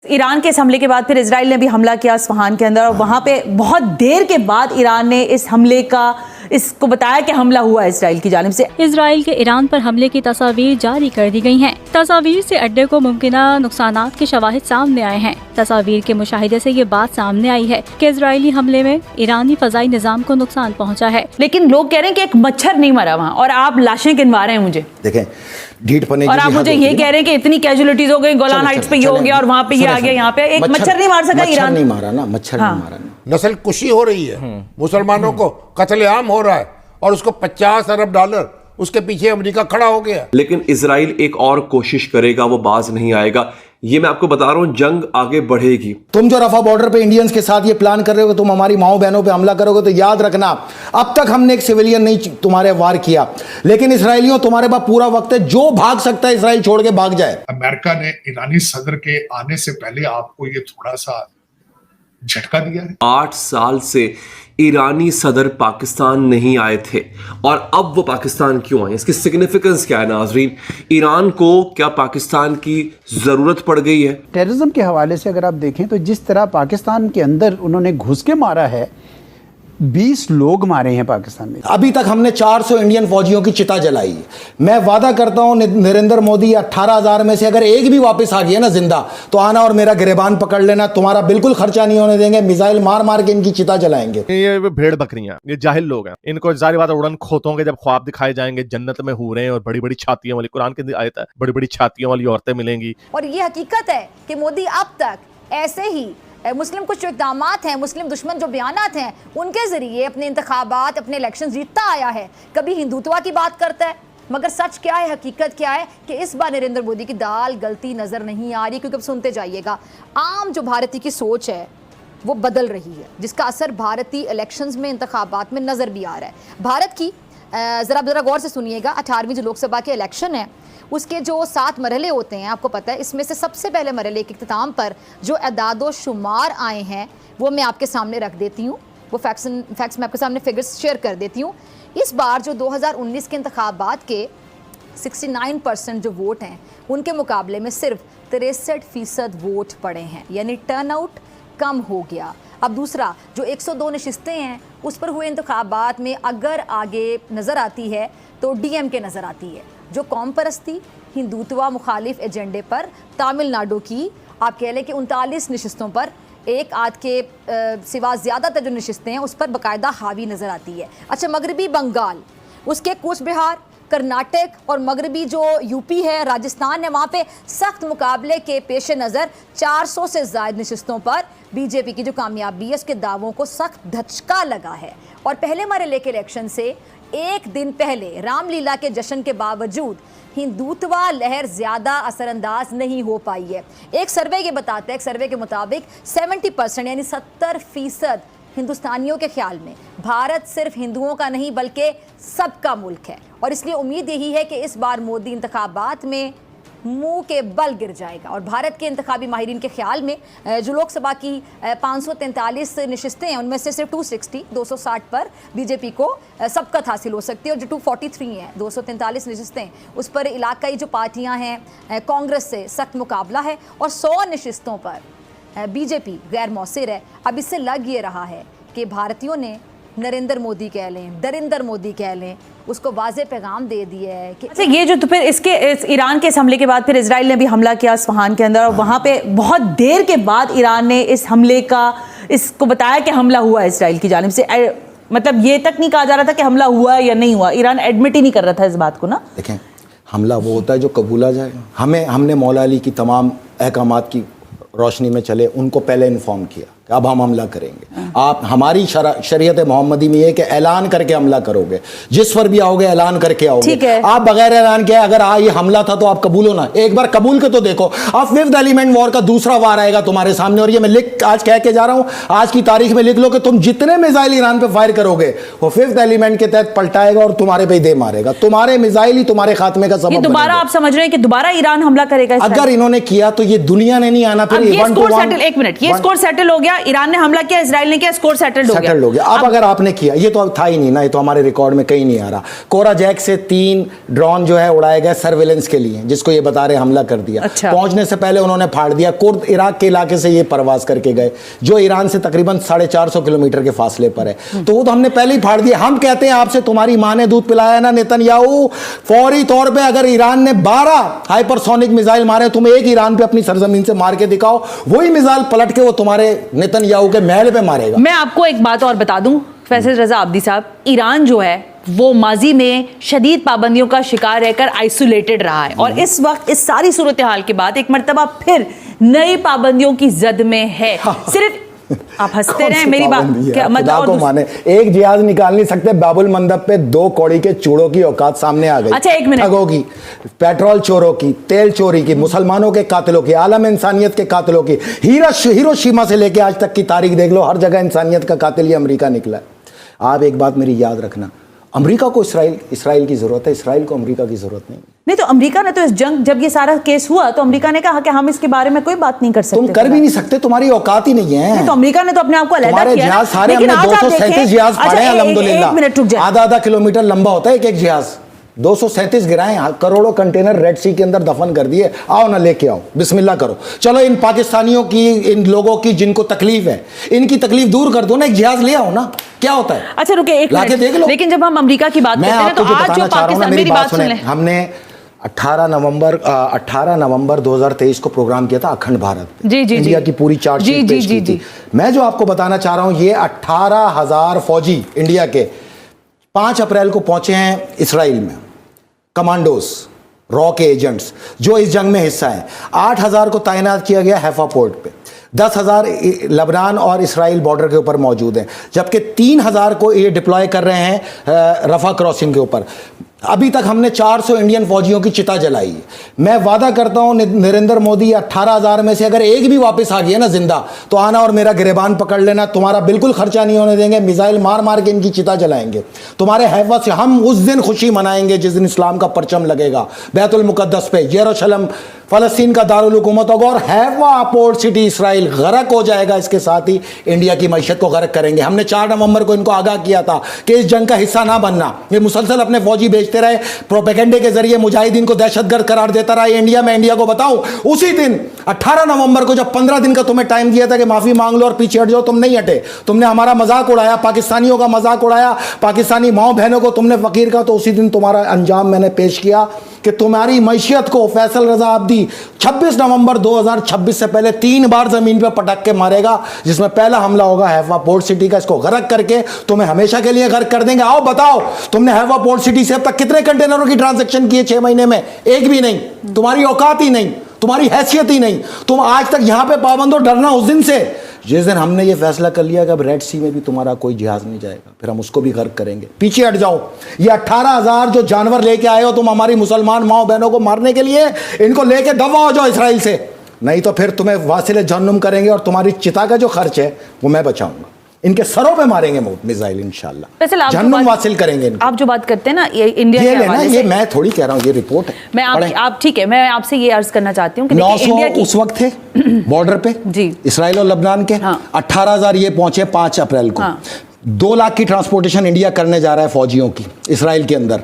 Iran के इस हमले के बाद फिर इजराइल ने भी हमला किया इस्फहान के अंदर और वहां पे बहुत देर के बाद ईरान ने इस हमले का इसको बताया कि हमला हुआ है इजराइल की जानिब से। इजराइल के ईरान पर हमले की तस्वीर जारी कर दी गई हैं। तस्वीर से अड्डे को मुमकिना नुकसानात के शवाहिद सामने आए हैं। तस्वीर के मुशाहिदे से ये बात सामने आई है कि इजरायली हमले में ईरानी फजाई निजाम को नुकसान पहुंचा है। लेकिन लोग कह रहे हैं कि एक मच्छर नहीं मरा वहाँ और आप लाशें गिनवा रहे हैं मुझे। देखें ढीठ पने और आप मुझे ये कह रहे हैं कि इतनी कैजुअलिटीज हो गई, गोलान हाइट्स पे ये हो गया और वहाँ पे ये आ गया, यहाँ पे एक मच्छर नहीं मार सका ईरान। नहीं मारा ना, मच्छर नहीं मारा ना। नस्ल कुशी हो रही है, मुसलमानों को कत्लेआम हो रहा है और उसको 50 अरब डॉलर उसके पीछे अमेरिका खड़ा हो गया। लेकिन इजराइल एक और कोशिश करेगा, वो बाज नहीं आएगा। ये मैं आपको बता रहा हूं, जंग आगे बढ़ेगी। तुम जो रफा बॉर्डर पे इंडियंस के साथ ये प्लान कर रहे हो, तुम हमारी माओ बहनों पे हमला करोगे, तो याद रखना अब तक हमने एक सिविलियन नहीं तुम्हारे वार किया, लेकिन इसराइलियों तुम्हारे पास पूरा वक्त है, जो भाग सकता है इसराइल छोड़ के भाग जाए। अमेरिका ने ईरानी सदर के आने से पहले आपको ये थोड़ा सा झटका दिया है। 8 साल से ईरानी सदर पाकिस्तान नहीं आए थे और अब वो पाकिस्तान क्यों आए, इसकी सिग्निफिकेंस क्या है नाजरीन? ईरान को क्या पाकिस्तान की जरूरत पड़ गई है? टेररिज्म के हवाले से अगर आप देखें तो जिस तरह पाकिस्तान के अंदर उन्होंने घुस के मारा है, 20 लोग मारे हैं पाकिस्तान में। अभी तक हमने 400 इंडियन फौजियों की चिता जलाई है। मैं वादा करता हूं नरेंद्र मोदी 18,000 में से अगर एक भी वापस आ गया ना जिंदा, तो आना और मेरा गिरबान पकड़ लेना, तुम्हारा बिल्कुल खर्चा नहीं होने देंगे, मिसाइल मार मार के इनकी चिता जलाएंगे। ये भेड़ बकरियां, ये जाहिल लोग हैं, इनको जारी बात उड़न खोतों के जब ख्वाब दिखाए जाएंगे जन्नत में हूरें और बड़ी बड़ी छातियों वाली, कुरान की आयत है, बड़ी बड़ी छातियों वाली औरतें मिलेंगी। और ये हकीकत है कि मोदी अब तक ऐसे ही मुस्लिम कुछ जो इक़दामात हैं, मुस्लिम दुश्मन जो बयानात हैं, उनके ज़रिए अपने इंतखाबात, अपने इलेक्शन जीतता आया है। कभी हिंदुत्व की बात करता है, मगर सच क्या है, हकीकत क्या है कि इस बार नरेंद्र मोदी की दाल गलती नज़र नहीं आ रही, क्योंकि अब सुनते जाइएगा आम जो भारतीय की सोच है वो बदल रही है, जिसका असर भारतीय इलेक्शंस में, इंतखाबात में नज़र भी आ रहा है। भारत की ज़रा गौर से सुनिएगा, 18वीं जो लोकसभा के इलेक्शन है उसके जो 7 मरहले होते हैं, आपको पता है, इसमें से सबसे पहले मरहले के इख्तिताम पर जो अदादो शुमार आए हैं वो मैं आपके सामने रख देती हूँ। वो फैक्ट्स मैं आपके सामने फिगर्स शेयर कर देती हूँ। इस बार जो 2019 के इंतखाबात के 69% जो वोट हैं उनके मुकाबले में सिर्फ 63% वोट पड़े हैं, यानी टर्नआउट कम हो गया। अब दूसरा जो 102 नशिस्तें हैं उस पर हुए इंतखाबात में अगर आगे नज़र आती है तो DMK नज़र आती है, जो कौम परस्ती, हिंदुत्व मुखालिफ एजेंडे पर तमिलनाडु की आप कह लें कि 39 नशिस्तों पर, एक आध के सिवा ज़्यादातर जो नशिस्तें हैं उस पर बाकायदा हावी नज़र आती है। अच्छा, मगरबी बंगाल, उसके कूच बिहार, कर्नाटक और मगरबी जो यूपी है, राजस्थान है, वहाँ पे सख्त मुकाबले के पेश नज़र 400 से ज़ायद नशिस्तों पर बीजेपी की जो कामयाबी है उसके दावों को सख्त धचका लगा है। और पहले मरहले के इलेक्शन से एक दिन पहले रामलीला के जश्न के बावजूद हिंदुत्व लहर ज़्यादा असरअंदाज नहीं हो पाई है। एक सर्वे ये बताता है, एक सर्वे के मुताबिक 70% यानी 70% हिंदुस्तानियों के ख्याल में भारत सिर्फ हिंदुओं का नहीं बल्कि सबका मुल्क है, और इसलिए उम्मीद यही है कि इस बार मोदी इंतखाबात में मुंह के बल गिर जाएगा। और भारत के इंतखाबी माहिरीन के ख्याल में जो लोकसभा की 543 नशिस्तें हैं उनमें से सिर्फ 260 पर बीजेपी को सबकत हासिल हो सकती है, और जो 243 हैं, 243 नशिस्तें, उस पर इलाकाई जो पार्टियां हैं कांग्रेस से सख्त मुकाबला है, और 100 नशिस्तों पर बीजेपी गैर मौसिर है। अब इससे लग ये रहा है कि भारतीयों ने नरेंद्र मोदी कह लें, दरिंदर मोदी कह लें, उसको वाज़े पैगाम दे दिया है कि अच्छा, ये जो तो फिर इस ईरान के इस हमले के बाद फिर इजराइल ने भी हमला किया इस्फहान के अंदर और वहाँ पे बहुत देर के बाद ईरान ने इस हमले का इसको बताया कि हमला हुआ है इजराइल की जानिब से। मतलब ये तक नहीं कहा जा रहा था कि हमला हुआ या नहीं हुआ, ईरान एडमिट ही नहीं कर रहा था इस बात को ना। देखें, हमला वो होता है जो कबूला जाए। हमने मौला अली की तमाम अहकामात की रोशनी में चले, उनको पहले इन्फॉर्म किया कि अब हम हमला करेंगे। आप हमारी शरीयत मोहम्मदी में ये कि ऐलान करके हमला करोगे, जिस पर भी आओगे ऐलान करके आओगे। आप बगैर ऐलान किए अगर ये हमला था तो आप कबूलो ना, एक बार कबूल के तो देखो। अब 5th एलिमेंट वॉर का दूसरा वार आएगा तुम्हारे सामने, और ये मैं आज कह के जा रहा हूं, आज की तारीख में लिख लो कि तुम जितने मिसाइल ईरान पे फायर करोगे वो 5th एलिमेंट के तहत पलटाएगा और तुम्हारे पे दे मारेगा। तुम्हारे मिसाइल ही तुम्हारे खात्मे का सबब। दोबारा आप समझ रहे हैं कि दोबारा ईरान हमला करेगा? अगर इन्होंने किया तो ये दुनिया ने नहीं आना। फिर एक मिनट, ये स्कोर सेटल हो गया, ईरान ने हमला किया, इजराइल इसराइल ने किया, स्कोर सेटल्ड हो गया। अब अगर आपने किया, ये तो अब था ही नहीं ना, ये तो हमारे रिकॉर्ड में कहीं नहीं आ रहा। कोराजैक से 3 ड्रोन जो है उड़ाए गए सर्वेलेंस के लिए, जिसको ये बता रहे हमला कर दिया। अच्छा। पहुंचने से पहले उन्होंने फाड़ दिया। कुर्द इराक के इलाके से ये परवाज करके गए, जो ईरान से तकरीबन 450 किलोमीटर के फासले पर है। तो वो तो हमने पहले ही फाड़ दिया। हम कहते हैं आपसे, तुम्हारी मां ने दूध पिलाया ना नेतन्याहू, फौरी तौर पे अगर ईरान ने 12 हाइपरसोनिक मिसाइल मारे, तुम एक ईरान पे अपनी सरजमीन से मार के दिखाओ, वही मिसाइल पलट के वो तुम्हारे नेतन्याहू के महल पे मारेगा। मैं आपको एक बात और बता दूं फैसल रजा आब्दी साहब, ईरान जो है वो माजी में शदीद पाबंदियों का शिकार रहकर आइसोलेटेड रहा है, और इस वक्त इस सारी सूरत हाल के बाद एक मर्तबा फिर नई पाबंदियों की जद में है। सिर्फ आप हंसते रहे, मेरी बात खुदा को माने, एक जिहाज निकाल नहीं सकते बाबुल मंदब पे 2 कौड़ी के चूड़ों की औकात सामने आ गई। अच्छा, एक मिनट। ठगों की, पेट्रोल चोरों की, तेल चोरी की, मुसलमानों के कातिलों की, आलम इंसानियत के कातिलों की, हिरोशिमा से लेके आज तक की तारीख देख लो, हर जगह इंसानियत का कातिल ये अमेरिका निकला है। आप एक बात मेरी याद रखना, अमेरिका को इसराइल की जरूरत है, इसराइल को अमेरिका की जरूरत नहीं। तो अमेरिका ने तो इस जंग, जब ये सारा केस हुआ तो अमेरिका ने कहा कि हम इसके बारे में कोई बात नहीं कर सकते। तुम कर भी नहीं सकते, तुम्हारी औकात ही नहीं है। तो अमेरिका ने तो अपने आप को अलग तुम्हारे किया। जिहाज सारे हमने 237 जिहाज फाड़े हैं अल्हम्दुलिल्लाह। आधा किलोमीटर लंबा होता है एक जिहाज, 237 गिराए, करोड़ों कंटेनर रेड सी के अंदर दफन कर दिए। आओ ना, लेके आओ, बिस्मिल्लाह करो। चलो इन पाकिस्तानियों की, इन लोगों की जिनको तकलीफ है, इनकी तकलीफ दूर कर दो ना, एक जिहाज ले आओ ना, क्या होता है। अच्छा रुके, एक लाके देख लो। लेकिन जब हम अमेरिका की बात करते हैं तो आज जो पाकिस्तान, मेरी बात सुन ले, हमने 18 नवंबर 2023 को प्रोग्राम किया था अखंड भारत पे। जी, इंडिया की पूरी चार्जशीट पेश की थी। मैं जो आपको बताना चाह रहा हूं, ये 18,000 फौजी इंडिया के 5 अप्रैल को पहुंचे हैं इसराइल में, कमांडोज, रॉ के एजेंट्स जो इस जंग में हिस्सा हैं। 8,000 को तैनात किया गया हैफा पोर्ट पे, 10,000 लेबनान और इसराइल बॉर्डर के ऊपर मौजूद हैं, जबकि 3,000 को ये डिप्लॉय कर रहे हैं रफा क्रॉसिंग के ऊपर। अभी तक हमने 400 इंडियन फौजियों की चिता जलाई है। मैं वादा करता हूं नरेंद्र मोदी, 18,000 में से अगर एक भी वापस आ गया ना जिंदा, तो आना और मेरा गिरेबान पकड़ लेना, तुम्हारा बिल्कुल खर्चा नहीं होने देंगे, मिसाइल मार मार के इनकी चिता जलाएंगे तुम्हारे हैफा से। हम उस दिन खुशी मनाएंगे जिस दिन इस्लाम का परचम लगेगा बैतुल मुकद्दस पे, यरूशलेम फलस्तीन का दारुल हुकूमत होगा, और हैफा पोर्ट सिटी इसराइल गर्क हो जाएगा। इसके साथ ही इंडिया की मईशत को गर्क करेंगे। हमने 4 नवंबर को इनको आगाह किया था कि इस जंग का हिस्सा ना बनना। ये मुसलसल अपने फौजी भेजते रहे, प्रोपेगेंडे के जरिए मुजाहिदीन को दहशतगर्द करार देता रहा इंडिया में। इंडिया को बताऊं, उसी दिन 18 नवंबर को जब 15 दिन का तुम्हें टाइम दिया था कि माफी मांग लो और पीछे हट जाओ, तुम नहीं हटे। तुमने हमारा मजाक उड़ाया, पाकिस्तानियों का मजाक उड़ाया, पाकिस्तानी माओ बहनों को तुमने फकीर का, तो उसी दिन तुम्हारा अंजाम मैंने पेश किया कि तुम्हारी मैशियत को फैसल रजा आब्दी 26 नवंबर 2026 से पहले 3 बार जमीन पर पटक के मारेगा, जिसमें पहला हमला होगा हैफा पोर्ट सिटी का। इसको गर्क करके तुम्हें हमेशा के लिए गर्क कर देंगे। आओ बताओ, तुमने हैफा पोर्ट सिटी से अब तक कितने कंटेनरों की ट्रांजैक्शन किए 6 महीने में? एक भी नहीं। तुम्हारी औकात ही नहीं, तुम्हारी हैसियत ही नहीं। तुम आज तक यहां पे पाबंद हो। डरना उस दिन से जिस दिन हमने ये फैसला कर लिया कि अब रेड सी में भी तुम्हारा कोई जिहाज नहीं जाएगा, फिर हम उसको भी गर्क करेंगे। पीछे हट जाओ। ये 18,000 जो जानवर लेके आए हो तुम हमारी मुसलमान माओ बहनों को मारने के लिए, इनको लेके दफा हो जाओ इसराइल से, नहीं तो फिर तुम्हें वासिले जहन्नुम करेंगे और तुम्हारी चिता का जो खर्च है वो मैं बचाऊंगा। इनके सरों पे मारेंगे मिसाइल इंशाल्लाह, जहन्नुम वासिल करेंगे इनको। आप जो बात करते हैं ना, ये इंडिया के हवाले से, ये मैं थोड़ी कह रहा हूँ, ये रिपोर्ट है। मैं आप ठीक है, मैं आपसे ये अर्ज करना चाहती हूँ कि 900 उस वक्त थे बॉर्डर पे जी, इसराइल और लेबनान के। 18,000 ये पहुंचे 5 अप्रैल को। 2 लाख की ट्रांसपोर्टेशन इंडिया करने जा रहा है फौजियों की इसराइल के अंदर।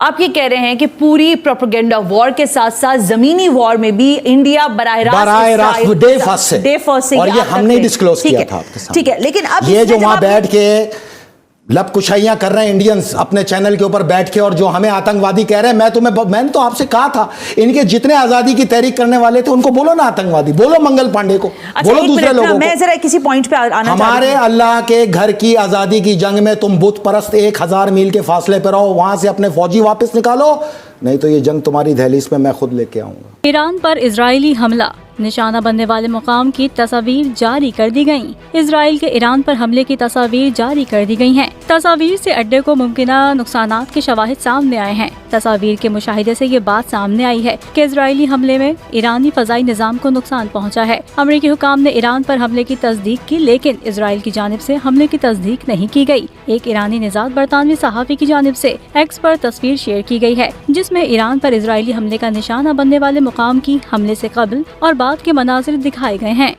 आप ये कह रहे हैं कि पूरी प्रोपेगेंडा वॉर के साथ साथ जमीनी वॉर में भी इंडिया बराह रास्त डे फर्स्ट से, और ये हमने डिस्क्लोज किया था आपके साथ। ठीक है, लेकिन अब ये जो वहां बैठ के लब कुशाइयां कर रहे हैं इंडियंस अपने चैनल के ऊपर बैठ के, और जो हमें आतंकवादी कह रहे हैं, मैंने तो आपसे कहा था, इनके जितने आजादी की तहरीक करने वाले थे उनको बोलो ना आतंकवादी, बोलो मंगल पांडे को, बोलो दूसरे लोगों को। मैं जरा किसी पॉइंट पे आना हमारे अल्लाह के घर की आजादी की जंग में तुम बुत परस्त 1000 मील के फासले पर रहो, वहां से अपने फौजी वापस निकालो, नहीं तो ये जंग तुम्हारी दहलीज पे मैं खुद लेके आऊंगा। ईरान पर इजरायली हमला, निशाना बनने वाले मुकाम की तस्वीर जारी कर दी गयी। इसराइल के ईरान पर हमले की तस्वीर जारी कर दी गई हैं। तस्वीर से अड्डे को मुमकिना नुकसानात के शवाहिद सामने आए हैं। तस्वीर के मुशाहिदे से ये बात सामने आई है कि इजरायली हमले में ईरानी फजाई निजाम को नुकसान पहुंचा है। अमरीकी हुकाम ने ईरान पर हमले की तस्दीक की, लेकिन इसराइल की जानिब से हमले की तस्दीक नहीं की गई। एक ईरानी निजात बरतानवी सहाफी की जानिब से एक्स पर तस्वीर शेयर की गई है, जिसमें ईरान पर इजरायली हमले का निशाना बनने वाले मुकाम की हमले से कबल और बाद के मनाजिर दिखाए गए हैं।